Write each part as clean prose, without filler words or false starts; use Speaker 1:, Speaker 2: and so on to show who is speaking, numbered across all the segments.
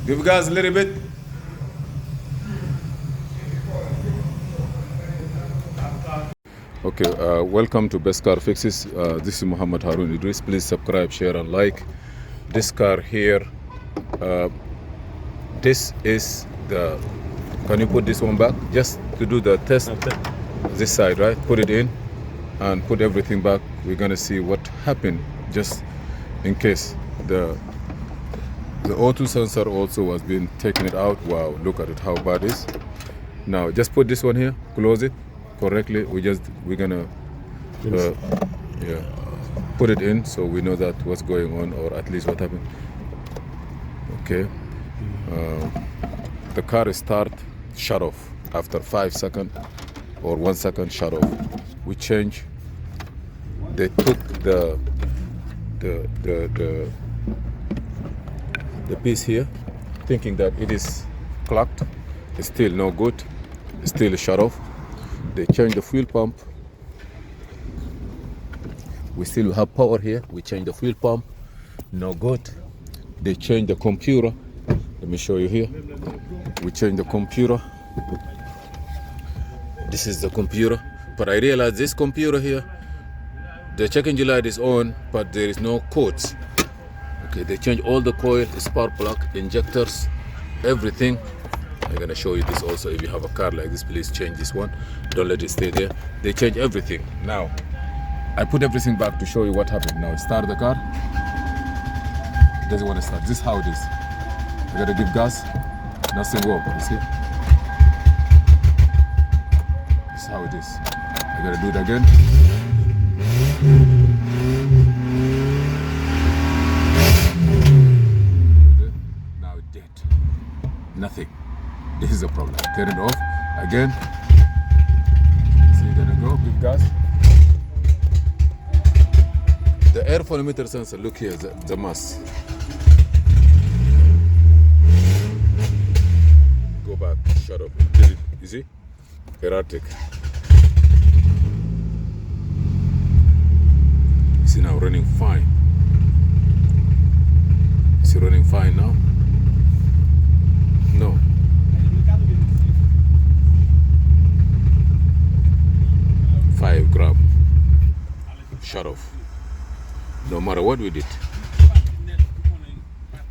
Speaker 1: Give gas a little bit. Okay, welcome to Best Car Fixes. This is Muhammad Harun Idris. Please subscribe, share, and like. This car here, this is the. Can you put this one back? Just to do the test. Okay. This side, right? Put it in and put everything back. We're gonna see what happened, just in case. The O2 sensor also was being taken it out. Wow, look at it, how bad it is. Now, just put this one here, close it correctly. We're gonna put it in so we know that what's going on, or at least what happened. Okay. The car is shut off after 5 seconds or 1 second shut off. We change. They took the piece here, thinking that it is clogged. It's still no good. It's still shut off. They change the fuel pump. We still have power here. We change the fuel pump. No good. They change the computer. Let me show you here. We change the computer. This is the computer. But I realize this computer here, the check engine light is on, but there is no codes. Okay, they change all the coil, spark plug, injectors, everything. I'm gonna show you this also. If you have a car like this, please change this one. Don't let it stay there. They change everything. Now, I put everything back to show you what happened. Now, start the car. It doesn't want to start. This is how it is. I gotta give gas. Nothing works. You see? This is how it is. I gotta do it again. Now it's dead. Nothing. This is a problem. Turn it off again. So you're gonna go, give gas. The air volumeter sensor, look here, the mass. Go back, shut up. You see? Erratic. You see now running fine. Is it running fine now? No. 5 grams. Shut off. No matter what we did.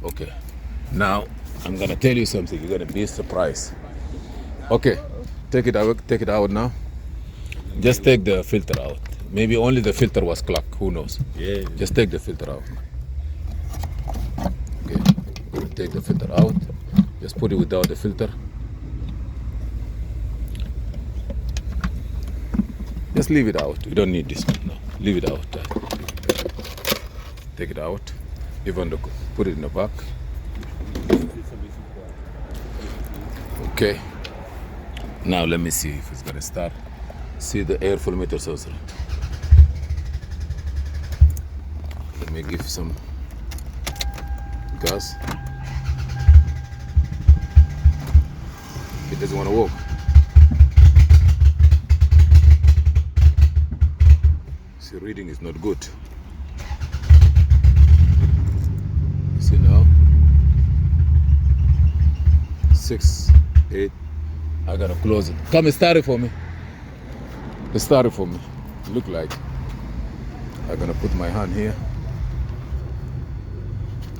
Speaker 1: Okay. Now I'm gonna tell you something. You're gonna be surprised. Okay. Take it out now. Just take the filter out. Maybe only the filter was clogged. Who knows? Yeah. Just take the filter out. Okay. Take the filter out. Just put it without the filter. Just leave it out. You don't need this one. No. Leave it out. Take it out. Even put it in the back. Okay. Now let me see if it's gonna start. See the air volumeter sensor. Let me give some gas. It doesn't want to work. See, reading is not good. See now? 6, 8. I gotta close it. Come and start it for me. Start it for me. Look like. I'm gonna put my hand here.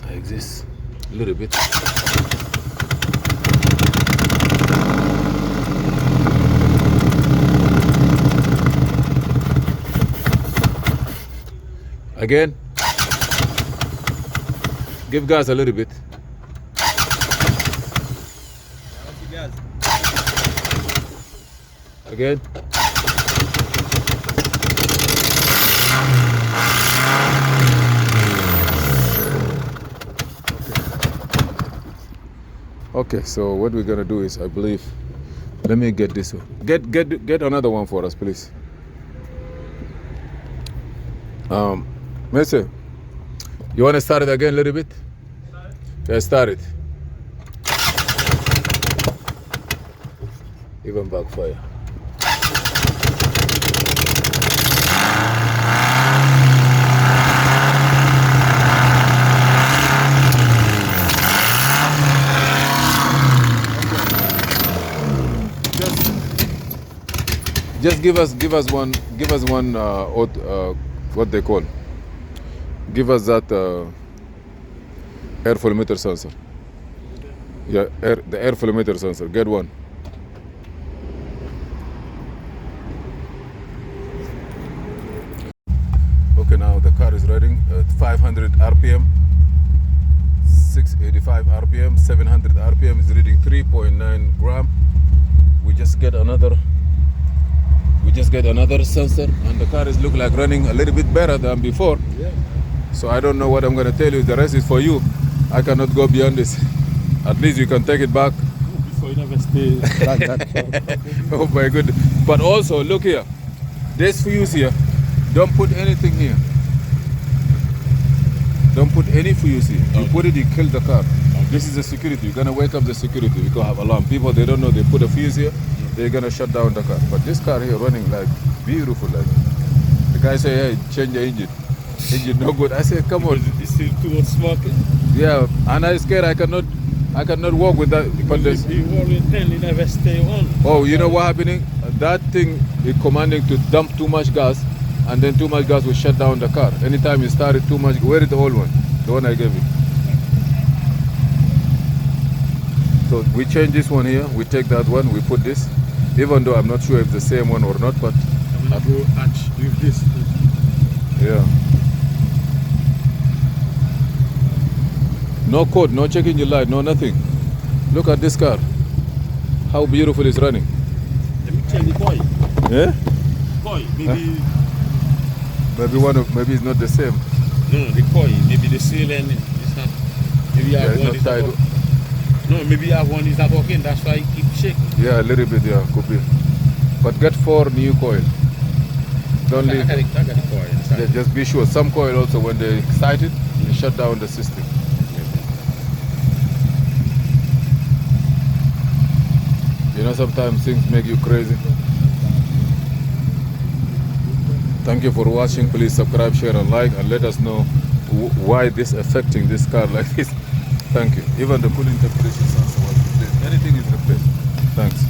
Speaker 1: Like this. A little bit. Again. Give gas a little bit. Again. Okay, so what we're gonna do is, I believe, let me get this one. Get another one for us, please. Mister, you wanna start it again a little bit? Yeah, start it. Even backfire. Just give us one what they call. Give us that air flow meter sensor. Yeah, the air flow meter sensor. Get one. Okay, now the car is running at 500 RPM, 685 RPM, 700 RPM. Is reading 3.9 gram. We just get another sensor, and the car is look like running a little bit better than before.
Speaker 2: Yeah.
Speaker 1: So I don't know what I'm gonna tell you. The rest is for you. I cannot go beyond this. At least you can take it back.
Speaker 2: Before you never stay like that.
Speaker 1: Oh my goodness. But also, look here. This fuse here, don't put anything here. Don't put any fuse here. You put it, you kill the car. This is the security. You're gonna wake up the security. You can have alarm. People, they don't know they put a fuse here, they're gonna shut down the car. But this car here running like beautiful. Like the guy say, hey, change the engine. Engine no good. I said, come on.
Speaker 2: It's still too much smoking.
Speaker 1: Yeah, and I'm scared I cannot walk with that. But
Speaker 2: Because if you always tell you never stay on.
Speaker 1: oh, you know what happening? That thing is commanding to dump too much gas, and then too much gas will shut down the car. Anytime you started too much, where is the old one? The one I gave you. So we change this one here, we take that one, we put this. Even though I'm not sure if it's the same one or not, but
Speaker 2: I'm gonna go hatch with this.
Speaker 1: yeah. No code, no checking your light, no nothing. Look at this car. How beautiful it's running.
Speaker 2: Let me check the coil.
Speaker 1: Yeah?
Speaker 2: Coil, maybe.
Speaker 1: Maybe it's not the same.
Speaker 2: No, the coil, maybe the seal and it's not. Maybe
Speaker 1: Yeah,
Speaker 2: I have
Speaker 1: it's
Speaker 2: one
Speaker 1: not
Speaker 2: is
Speaker 1: tied.
Speaker 2: not. No, maybe I have one is not working. That's why I keep shaking.
Speaker 1: Yeah, a little bit, yeah, could be. But get 4 new coil. Don't
Speaker 2: I
Speaker 1: leave.
Speaker 2: got the coil inside.
Speaker 1: Just be sure. Some coil also, when they're excited, they shut down the system. You know, sometimes things make you crazy. Thank you for watching. Please subscribe, share, and like, and let us know why this affecting this car like this. Thank you. Even the cooling temperature sensor was replaced. Anything is replaced. Thanks.